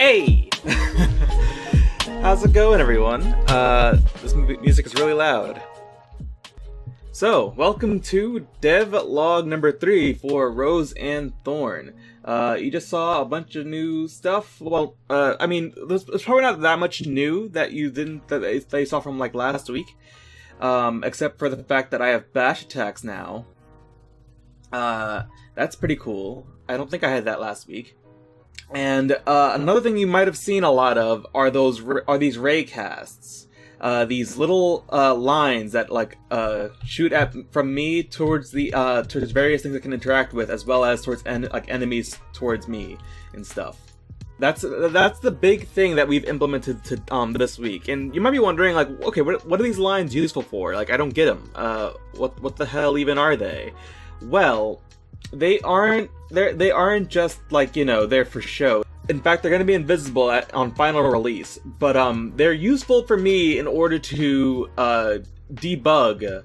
Hey! How's it going, everyone? This music is really loud. So, welcome to Devlog number 3 for Rose and Thorn. You just saw a bunch of new stuff. Well, I mean, there's probably not that much new that you saw from like last week, except for the fact that I have bash attacks now. That's pretty cool. I don't think I had that last week. And another thing you might have seen a lot of are these Raycasts. These little lines that like shoot from me towards towards various things I can interact with, as well as towards enemies towards me and stuff. That's the big thing that we've implemented this week. And you might be wondering, like, okay, what are these lines useful for? Like, I don't get them. What the hell even are they? Well, they aren't just like, you know, there for show. In fact, they're going to be invisible on final release, but they're useful for me in order to debug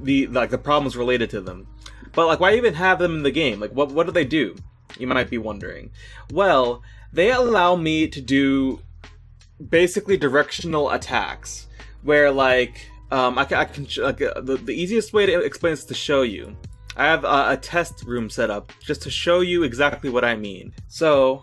the problems related to them. But like, why even have them in the game? Like, what do they do? You might be wondering. Well, they allow me to do basically directional attacks, where like I can the easiest way to explain this is to show you. I have a test room set up just to show you exactly what I mean. So,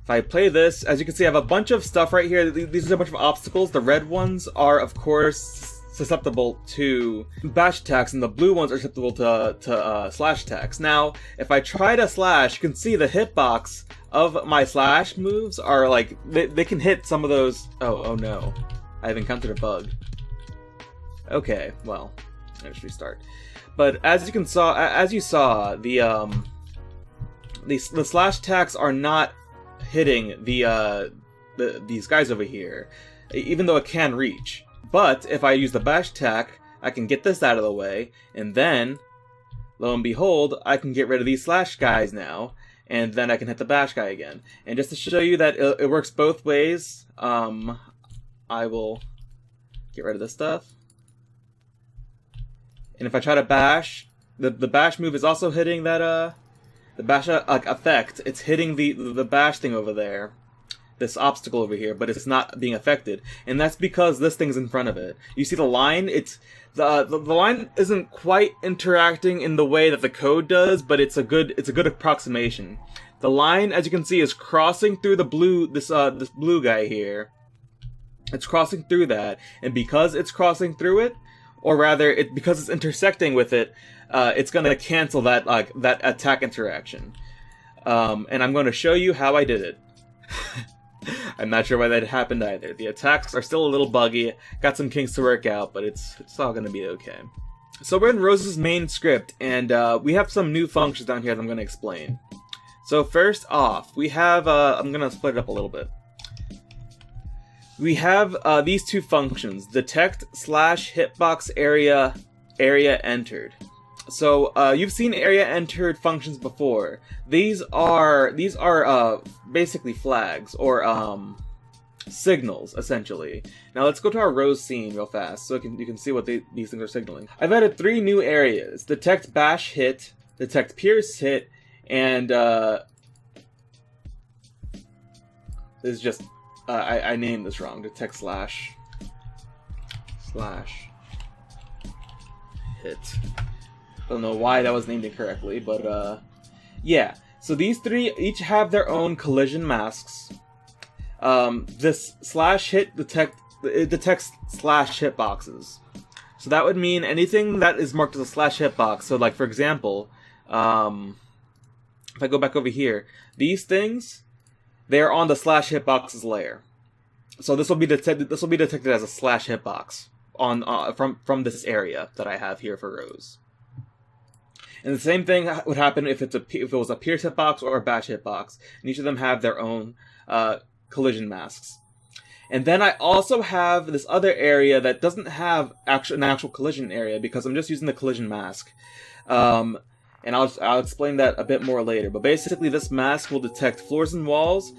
if I play this, as you can see, I have a bunch of stuff right here. These are a bunch of obstacles. The red ones are, of course, susceptible to bash attacks, and the blue ones are susceptible to slash attacks. Now, if I try to slash, you can see the hitbox of my slash moves are like, they can hit some of those. Oh no. I've encountered a bug. Okay, well, let's restart. But as you saw, the slash attacks are not hitting these guys over here, even though it can reach. But if I use the bash attack, I can get this out of the way, and then, lo and behold, I can get rid of these slash guys now, and then I can hit the bash guy again. And just to show you that it works both ways, I will get rid of this stuff. And if I try to bash, the bash move is also hitting that the bash effect. It's hitting the bash thing over there, this obstacle over here, but it's not being affected, and that's because this thing's in front of it. You see the line? It's the line isn't quite interacting in the way that the code does, but it's a good approximation. The line, as you can see, is crossing through the blue this blue guy here. It's crossing through that, and because it's crossing through it, or rather, because it's intersecting with it, it's going to cancel that attack interaction. And I'm going to show you how I did it. I'm not sure why that happened either. The attacks are still a little buggy, got some kinks to work out, but it's all going to be okay. So we're in Rose's main script, and we have some new functions down here that I'm going to explain. So first off, we have, I'm going to split it up a little bit. We have these two functions: detect slash hitbox area entered. So you've seen area entered functions before. These are basically flags or signals, essentially. Now let's go to our Rose scene real fast so you can see what these things are signaling. I've added 3 new areas: detect bash hit, detect pierce hit, and this is just. I named this wrong. Detect slash hit. Don't know why that was named incorrectly, but yeah. So these 3 each have their own collision masks. This slash hit detects slash hitboxes. So that would mean anything that is marked as a slash hitbox. So like, for example, if I go back over here, these things, they are on the slash hitbox's layer. So this will be detected as a slash hitbox on from this area that I have here for Rose. And the same thing would happen if it was a pierce hitbox or a bash hitbox, and each of them have their own collision masks. And then I also have this other area that doesn't have an actual collision area because I'm just using the collision mask. And I'll explain that a bit more later. But basically, this mask will detect floors and walls,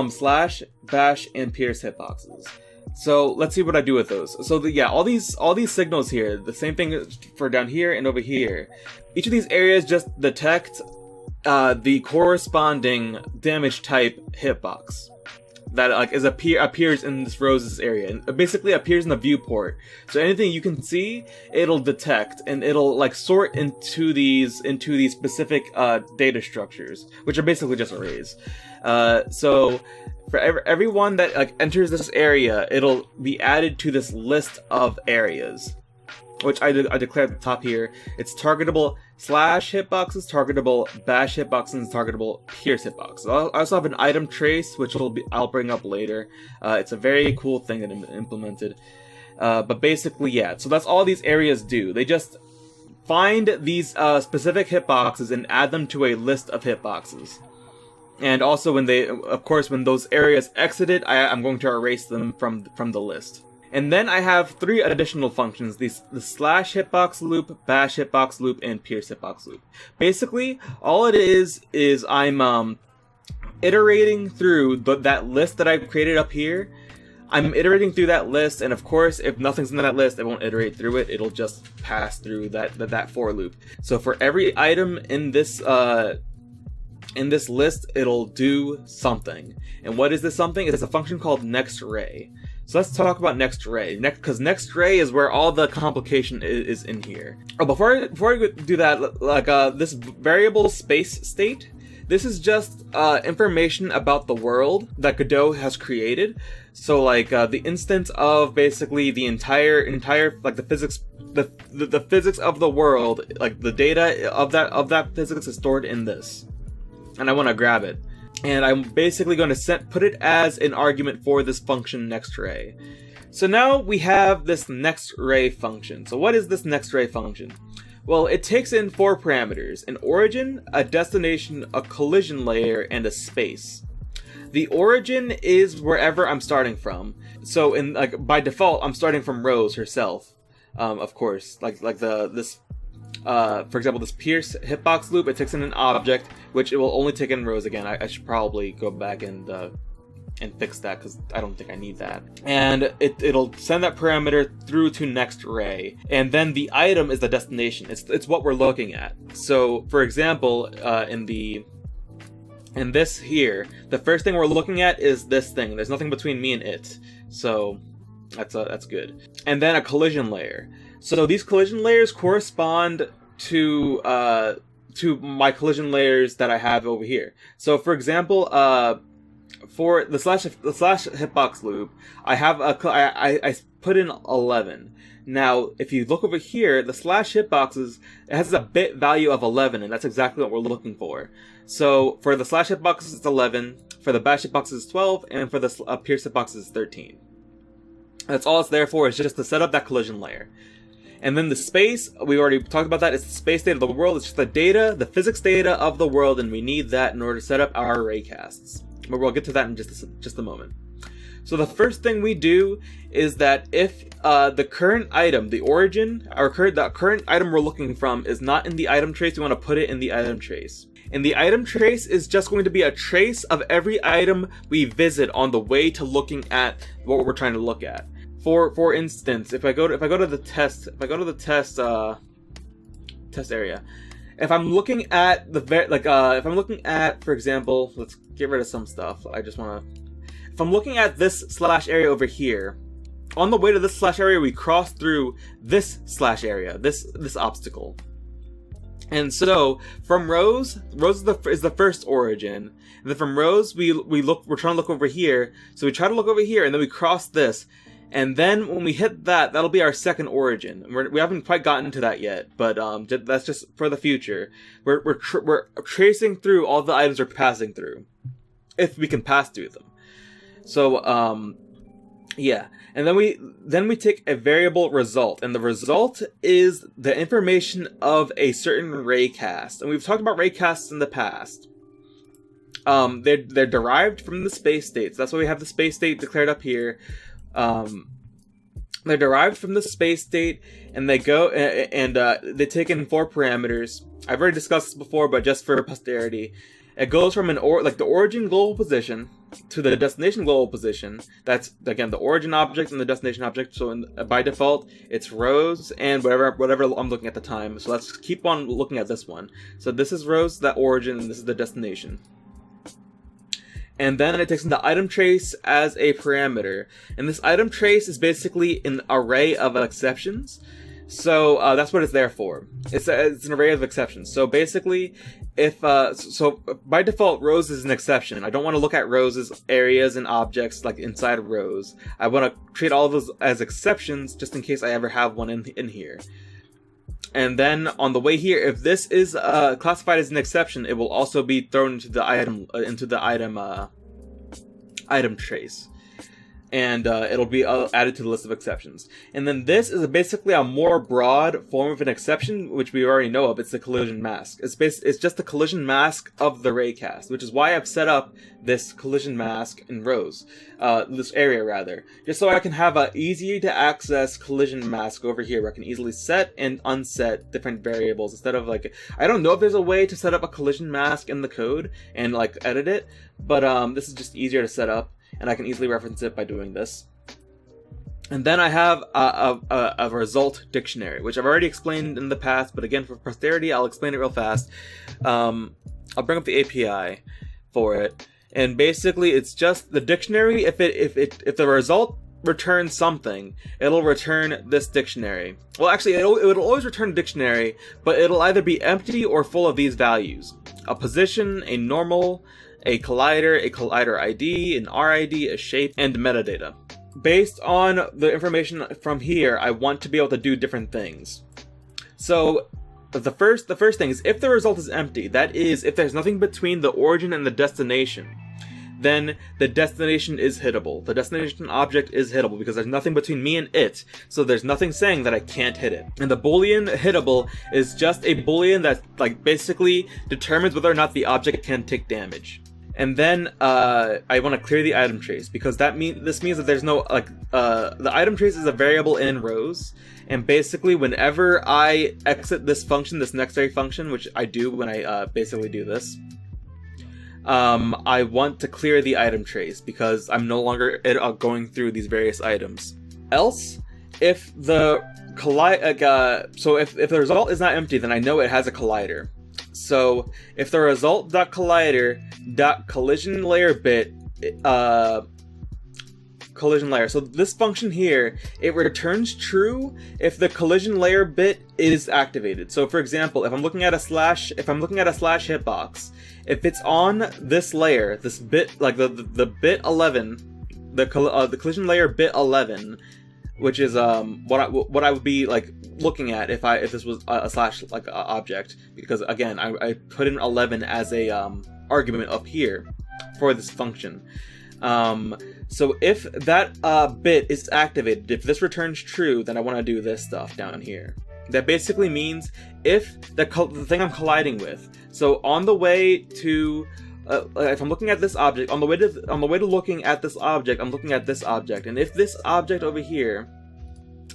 slash, bash, and pierce hitboxes. So let's see what I do with those. So all these signals here, the same thing for down here and over here. Each of these areas just detect the corresponding damage type hitbox that like appears in this Rose's area, and it basically appears in the viewport. So anything you can see, it'll detect, and it'll like sort into these specific data structures, which are basically just arrays. So for everyone that like enters this area, it'll be added to this list of areas, which I declared at the top here. It's targetable slash hitboxes, targetable bash hitboxes, and targetable pierce hitboxes. I also have an item trace, which I'll bring up later. It's a very cool thing that I implemented. But basically, yeah. So that's all these areas do. They just find these specific hitboxes and add them to a list of hitboxes. And also, when those areas exit it, I'm going to erase them from the list. And then I have 3 additional functions: the slash hitbox loop, bash hitbox loop, and pierce hitbox loop. Basically, all it is I'm iterating through that list that I've created up here. I'm iterating through that list, and of course, if nothing's in that list, it won't iterate through it. It'll just pass through that for loop. So for every item in this list, it'll do something. And what is this something? It's a function called nextRay. So let's talk about nextRay, because nextRay is where all the complication is in here. Oh, before I do that, like this variable space state, this is just information about the world that Godot has created. So like the instance of basically the entire like the physics, the physics of the world, like the data of that physics is stored in this, and I want to grab it. And I'm basically going to put it as an argument for this function nextRay. So now we have this nextRay function. So what is this nextRay function? Well, it takes in 4 parameters: an origin, a destination, a collision layer, and a space. The origin is wherever I'm starting from. So by default, I'm starting from Rose herself. Of course, for example, this pierce hitbox loop, it takes in an object, which it will only take in Rose again. I should probably go back and fix that, because I don't think I need that. And it'll send that parameter through to nextRay, and then the item is the destination. It's what we're looking at. So, for example, in this here, the first thing we're looking at is this thing. There's nothing between me and it, so that's good. And then a collision layer. So these collision layers correspond to my collision layers that I have over here. So for example, for the slash hitbox loop, I put in 11. Now, if you look over here, the slash hitboxes, it has a bit value of 11, and that's exactly what we're looking for. So for the slash hitboxes, it's 11. For the bash hitboxes, it's 12, and for the pierce hitboxes, it's 13. That's all it's there for, is just to set up that collision layer. And then the space, we already talked about that. It's the space data of the world. It's just the data, the physics data of the world, and we need that in order to set up our Raycasts. But we'll get to that in just a moment. So the first thing we do is that if the current item, the origin, the current item we're looking from is not in the item trace, we want to put it in the item trace. And the item trace is just going to be a trace of every item we visit on the way to looking at what we're trying to look at. For instance, if I go to the test area, if I'm looking at if I'm looking at, for example, let's get rid of some stuff. If I'm looking at this slash area over here, on the way to this slash area, we cross through this slash area, this obstacle. And so from Rose is the first origin, and then from Rose we're trying to look over here, so we try to look over here, and then we cross this. And then when we hit that, that'll be our second origin. We haven't quite gotten to that yet, but that's just for the future. We're tracing through all the items we're passing through, if we can pass through them. So yeah, and then we take a variable result, and the result is the information of a certain Raycast. And we've talked about Raycasts in the past. They're derived from the space states. That's why we have the space state declared up here. They're derived from the space state, and they go and they take in 4 parameters. I've already discussed this before, but just for posterity, it goes from the origin global position. to the destination global position. That's, again, the origin object and the destination object. So by default, it's rows and whatever I'm looking at the time. So let's keep on looking at this one. So this is rows, that origin, and this is the destination. And then it takes in the item trace as a parameter. And this item trace is basically an array of exceptions. So that's what it's there for. It's an array of exceptions. So basically, if so by default, rows is an exception. I don't want to look at rows as areas and objects like inside of rows. I want to treat all of those as exceptions just in case I ever have one in here. And then on the way here, if this is classified as an exception, it will also be thrown into the item trace. And it'll be added to the list of exceptions. And then this is basically a more broad form of an exception, which we already know of. It's the collision mask. It's just the collision mask of the raycast, which is why I've set up this collision mask in rows, this area rather, just so I can have a easy to access collision mask over here, where I can easily set and unset different variables instead of like, I don't know if there's a way to set up a collision mask in the code and like edit it, but this is just easier to set up. And I can easily reference it by doing this. And then I have a result dictionary, which I've already explained in the past, but again, for posterity, I'll explain it real fast. I'll bring up the API for it. And basically, it's just the dictionary. If the result returns something, it'll return this dictionary. Well, actually, it'll always return a dictionary, but it'll either be empty or full of these values: a position, a normal, a collider ID, an RID, a shape, and metadata. Based on the information from here, I want to be able to do different things. So the first thing is, if the result is empty, that is, if there's nothing between the origin and the destination, then the destination is hittable. The destination object is hittable because there's nothing between me and it, so there's nothing saying that I can't hit it. And the boolean hittable is just a boolean that like basically determines whether or not the object can take damage. And then I want to clear the item trace, because this means that there's no the item trace is a variable in rows, and basically whenever I exit this function, this next array function, which I do when I basically do this, I want to clear the item trace because I'm no longer going through these various items. Else, if the if the result is not empty, then I know it has a collider. So if the result.collider.collision layer bit collision layer. So this function here, it returns true if the collision layer bit is activated. So for example, if I'm looking at a slash hitbox, if it's on this layer, this bit, like the bit 11, the collision layer bit 11, which is what I would be like looking at if this was a slash like object, because again I put in 11 as a argument up here for this function. So if that bit is activated, if this returns true, then I want to do this stuff down here. That basically means if the thing I'm colliding with, so on the way to if I'm looking at this object, on the way to looking at this object, I'm looking at this object, and if this object over here,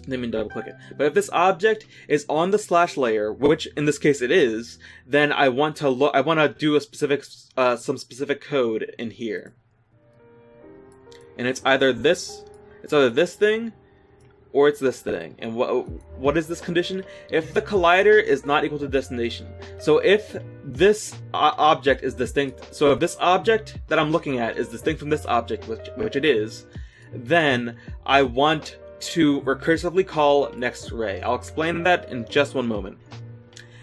let me double click it, but if this object is on the slash layer, which in this case it is, then I want to do a specific some specific code in here, and it's either this thing or it's this thing. And what is this condition? If the collider is not equal to destination. So if this object is distinct, so if this object that I'm looking at is distinct from this object, which it is, then I want to recursively call next array. I'll explain that in just one moment.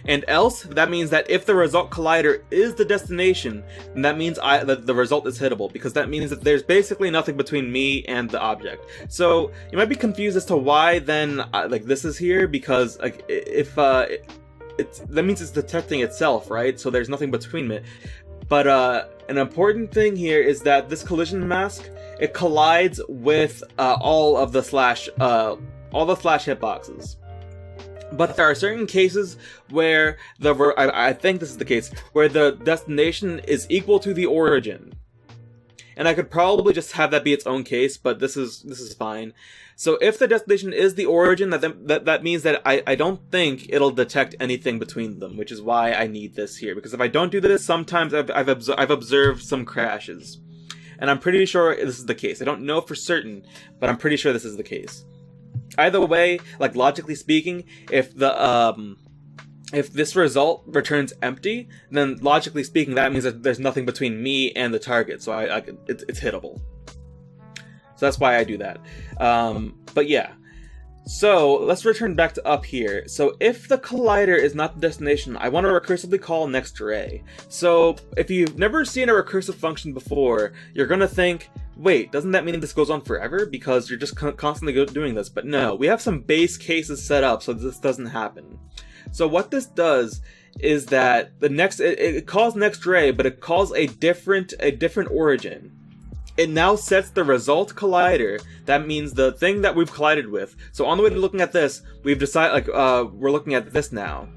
And else, that means that if the result collider is the destination, then that means that the result is hittable, because that means that there's basically nothing between me and the object. So you might be confused as to why then like this is here, because like if that means it's detecting itself, right? So there's nothing between it. But an important thing here is that this collision mask, it collides with all the slash hitboxes. But there are certain cases where I think this is the case, where the destination is equal to the origin. And I could probably just have that be its own case, but this is fine. So if the destination is the origin, that means that I don't think it'll detect anything between them, which is why I need this here. Because if I don't do this, sometimes I've observed some crashes. and I'm pretty sure this is the case. I don't know for certain, but I'm pretty sure this is the case. Either way, like logically speaking, if this result returns empty, then logically speaking, that means that there's nothing between me and the target, so it's hittable. So that's why I do that. But yeah. So let's return back to up here. So if the collider is not the destination, I want to recursively call next ray. So if you've never seen a recursive function before, you're going to think, wait, doesn't that mean this goes on forever? Because you're just constantly doing this. But no, we have some base cases set up so this doesn't happen. So what this does is that it calls next ray, but it calls a different origin. It now sets the result collider. That means the thing that we've collided with. So on the way to looking at this, we've decided, we're looking at this now.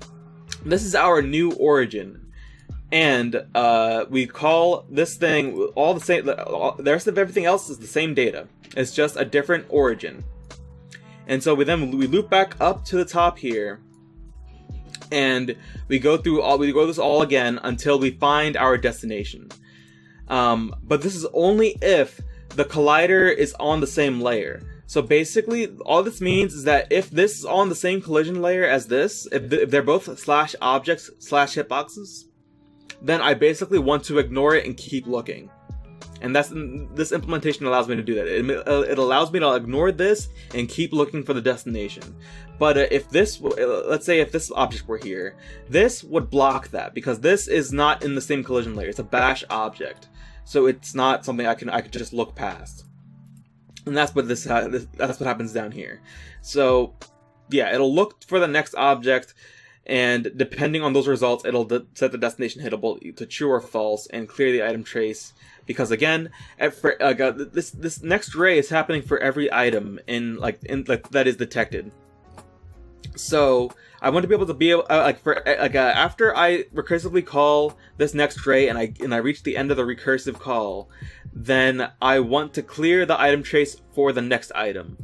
This is our new origin. And we call this thing all the same. The rest of everything else is the same data. It's just a different origin. And so we loop back up to the top here. And we go this all again until we find our destination. But this is only if the collider is on the same layer. So basically, all this means is that if this is on the same collision layer as this, if they're both slash objects slash hitboxes, then I basically want to ignore it and keep looking. And this implementation allows me to do that. It allows me to ignore this and keep looking for the destination. But let's say if this object were here, this would block that because this is not in the same collision layer. It's a bash object, so it's not something I could just look past. And that's what that's what happens down here. So yeah, it'll look for the next object, and depending on those results, it'll set the destination hittable to true or false and clear the item trace. Because again, this next ray is happening for every item in that is detected. So I want to be able to after I recursively call this next ray and I reach the end of the recursive call, then I want to clear the item trace for the next item.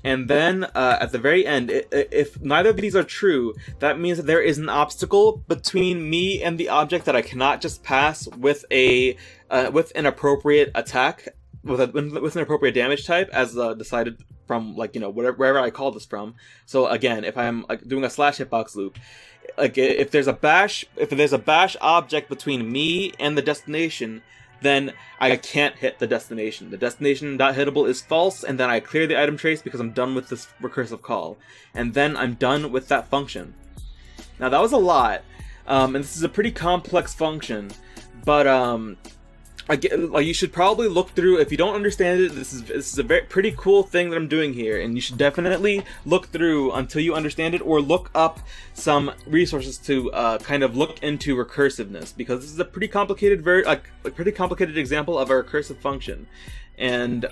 And then at the very end, if neither of these are true, that means that there is an obstacle between me and the object that I cannot just pass with an appropriate attack, with an appropriate damage type, as decided from wherever I call this from. So again, if I'm doing a slash hitbox loop, if there's a bash object between me and the destination, then I can't hit the destination. The destination.hittable is false, and then I clear the item trace because I'm done with this recursive call. And then I'm done with that function. Now that was a lot, and this is a pretty complex function, but you should probably look through. If you don't understand it, this is a pretty cool thing that I'm doing here, and you should definitely look through until you understand it, or look up some resources to kind of look into recursiveness, because this is a pretty complicated example of a recursive function, and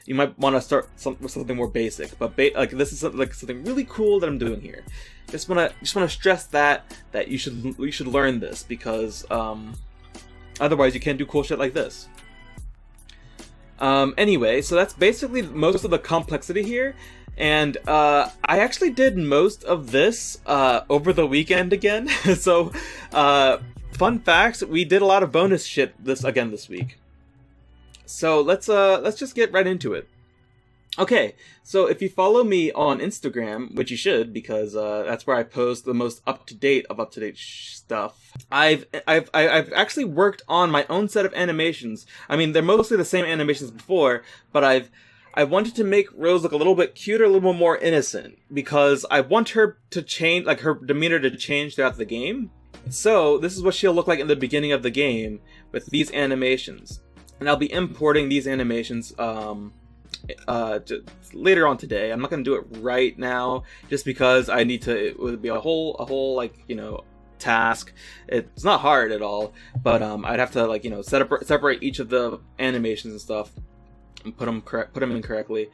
you might want to start with something more basic. But this is something really cool that I'm doing here. Just want to stress that you should learn this, because otherwise, you can't do cool shit like this. Anyway, so that's basically most of the complexity here. And I actually did most of this over the weekend again. So, fun facts, we did a lot of bonus shit this week. So let's just get right into it. Okay, so if you follow me on Instagram, which you should, because that's where I post the most up-to-date stuff, I've actually worked on my own set of animations. I mean, they're mostly the same animations before, but I wanted to make Rose look a little bit cuter, a little more innocent, because I want her to change, her demeanor to change throughout the game. So this is what she'll look like in the beginning of the game with these animations, and I'll be importing these animations later on today. I'm not going to do it right now, just because I need to. It would be a whole task. It's not hard at all, but I'd have to separate each of the animations and stuff and put them in correctly.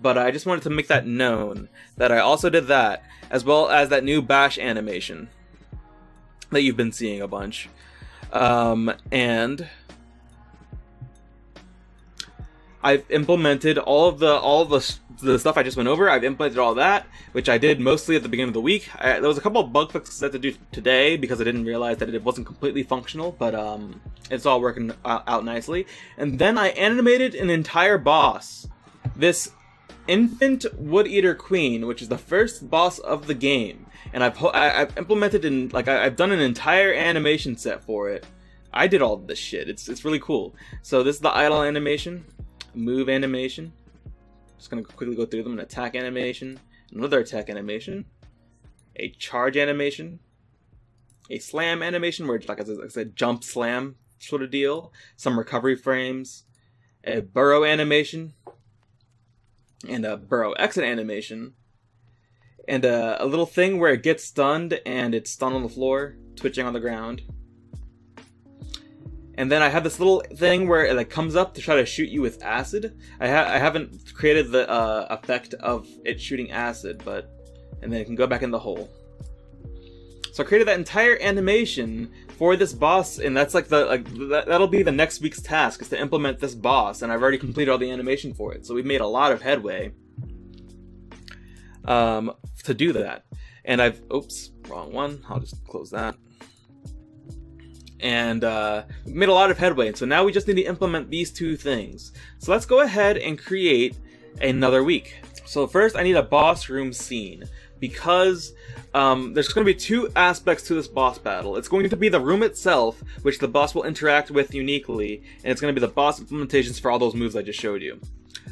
But I just wanted to make that known that I also did that, as well as that new bash animation that you've been seeing a bunch, and I've implemented all of the stuff I just went over. I've implemented all that, which I did mostly at the beginning of the week. There was a couple of bug fixes I had to do today because I didn't realize that it wasn't completely functional, but it's all working out nicely. And then I animated an entire boss. This Infant Wood Eater Queen, which is the first boss of the game, and I've implemented I've done an entire animation set for it. I did all of this shit. It's really cool. So this is the idle animation, move animation. Just gonna quickly go through them. An attack animation, another attack animation, a charge animation, a slam animation where it's like a jump slam sort of deal, some recovery frames, a burrow animation, and a burrow exit animation, and a little thing where it gets stunned and it's stunned on the floor, twitching on the ground. And then I have this little thing where it comes up to try to shoot you with acid. I haven't created the effect of it shooting acid, and then it can go back in the hole. So I created that entire animation for this boss, and that's that'll be the next week's task, is to implement this boss, and I've already completed all the animation for it. So we've made a lot of headway to do that. And oops, wrong one. I'll just close that. And we've made a lot of headway, and so now we just need to implement these two things. So let's go ahead and create another week. So first I need a boss room scene, because there's going to be two aspects to this boss battle. It's going to be the room itself, which the boss will interact with uniquely, and it's going to be the boss implementations for all those moves I just showed you.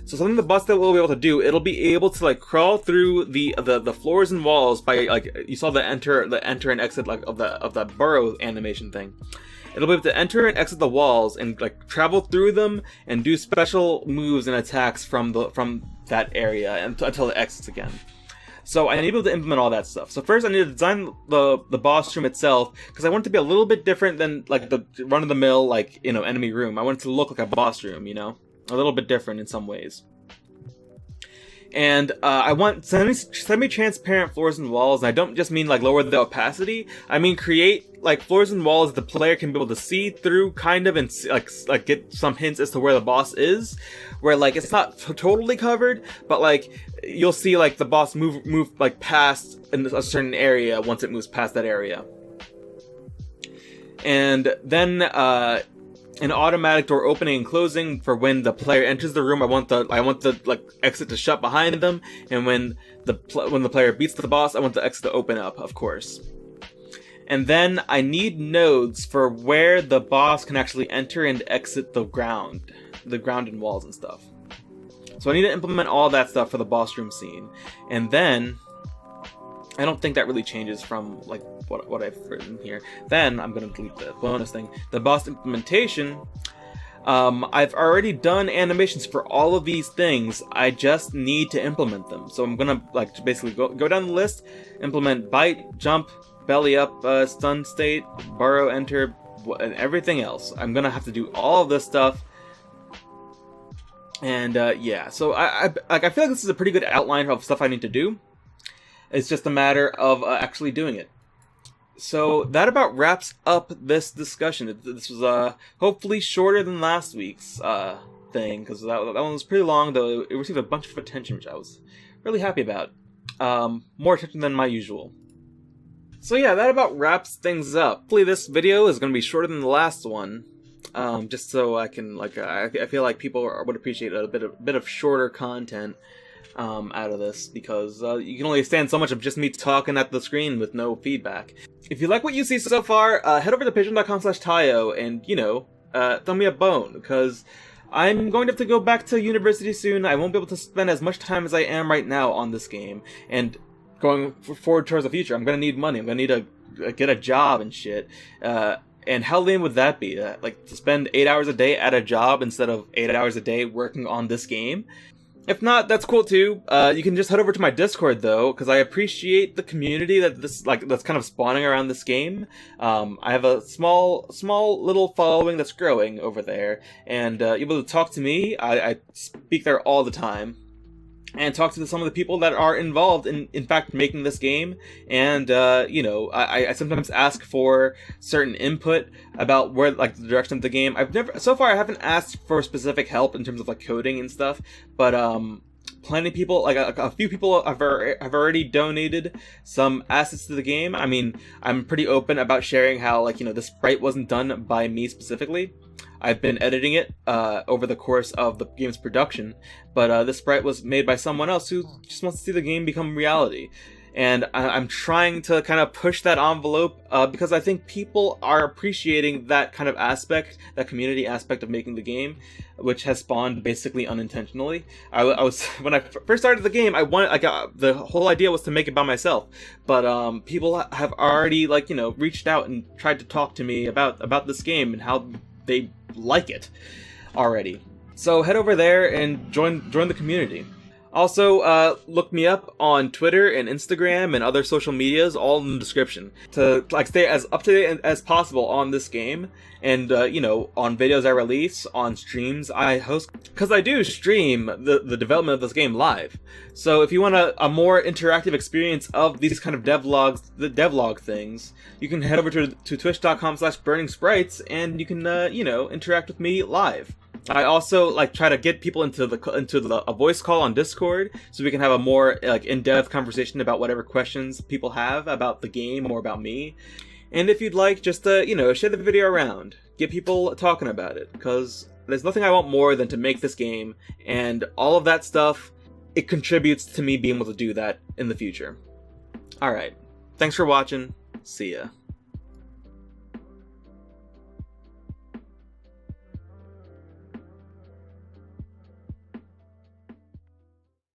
So something the boss that will be able to do, it'll be able to crawl through the floors and walls by you saw the enter and exit of the burrow animation thing. It'll be able to enter and exit the walls and travel through them and do special moves and attacks from that area until it exits again. So I need to be able to implement all that stuff. So first I need to design the boss room itself, because I want it to be a little bit different than the run-of-the-mill enemy room. I want it to look like a boss room, a little bit different in some ways. And I want semi-transparent floors and walls, and I don't just mean lower the opacity. I mean create floors and walls that the player can be able to see through, kind of, and get some hints as to where the boss is, where it's not totally covered, but you'll see the boss move past in a certain area once it moves past that area. And then an automatic door opening and closing for when the player enters the room. I want the exit to shut behind them, and when the player beats the boss, I want the exit to open up, of course. And then I need nodes for where the boss can actually enter and exit the ground and walls and stuff. So I need to implement all that stuff for the boss room scene. And then I don't think that really changes from what I've written here. Then I'm going to delete the bonus thing. The boss implementation, I've already done animations for all of these things. I just need to implement them. So I'm going to basically go down the list, implement bite, jump, belly up, stun state, burrow, enter, and everything else. I'm going to have to do all of this stuff. And yeah, so I feel like this is a pretty good outline of stuff I need to do. It's just a matter of actually doing it. So that about wraps up this discussion. This was hopefully shorter than last week's thing, because that one was pretty long, though it received a bunch of attention, which I was really happy about. More attention than my usual. So yeah, that about wraps things up. Hopefully this video is going to be shorter than the last one. Just so I can, I feel like people would appreciate a bit of shorter content out of this, because you can only stand so much of just me talking at the screen with no feedback. If you like what you see so far, head over to patreon.com/Tayo and, throw me a bone, because I'm going to have to go back to university soon. I won't be able to spend as much time as I am right now on this game, and going forward towards the future, I'm going to need money. I'm going to need to get a job and shit. And how lame would that be? To spend 8 hours a day at a job instead of 8 hours a day working on this game? If not, that's cool too. You can just head over to my Discord though, because I appreciate the community that's kind of spawning around this game. I have a small little following that's growing over there, and you're able to talk to me. I speak there all the time. and talk to some of the people that are involved in fact making this game. And I sometimes ask for certain input about where, like, the direction of the game. So far I haven't asked for specific help in terms of like coding and stuff, but plenty of people, like a few people have already donated some assets to the game. I mean, I'm pretty open about sharing how, like, the sprite wasn't done by me specifically. I've been editing it over the course of the game's production, but the sprite was made by someone else who just wants to see the game become reality. And I'm trying to kind of push that envelope because I think people are appreciating that kind of aspect, that community aspect of making the game, which has spawned basically unintentionally. I was when I first started the game, the whole idea was to make it by myself, but people have already reached out and tried to talk to me about this game and how they like it already. So head over there and join the community. Also, look me up on Twitter and Instagram and other social medias, all in the description, to stay as up to date as possible on this game, and on videos I release, on streams I host, because I do stream the development of this game live. So if you want a more interactive experience of these kind of the devlog things, you can head over to twitch.com/burningsprites, and you can interact with me live. I also try to get people into a voice call on Discord, so we can have a more in-depth conversation about whatever questions people have about the game or about me. And if you'd like, just share the video around, get people talking about it, because there's nothing I want more than to make this game, and all of that stuff, it contributes to me being able to do that in the future. Alright, thanks for watching, see ya.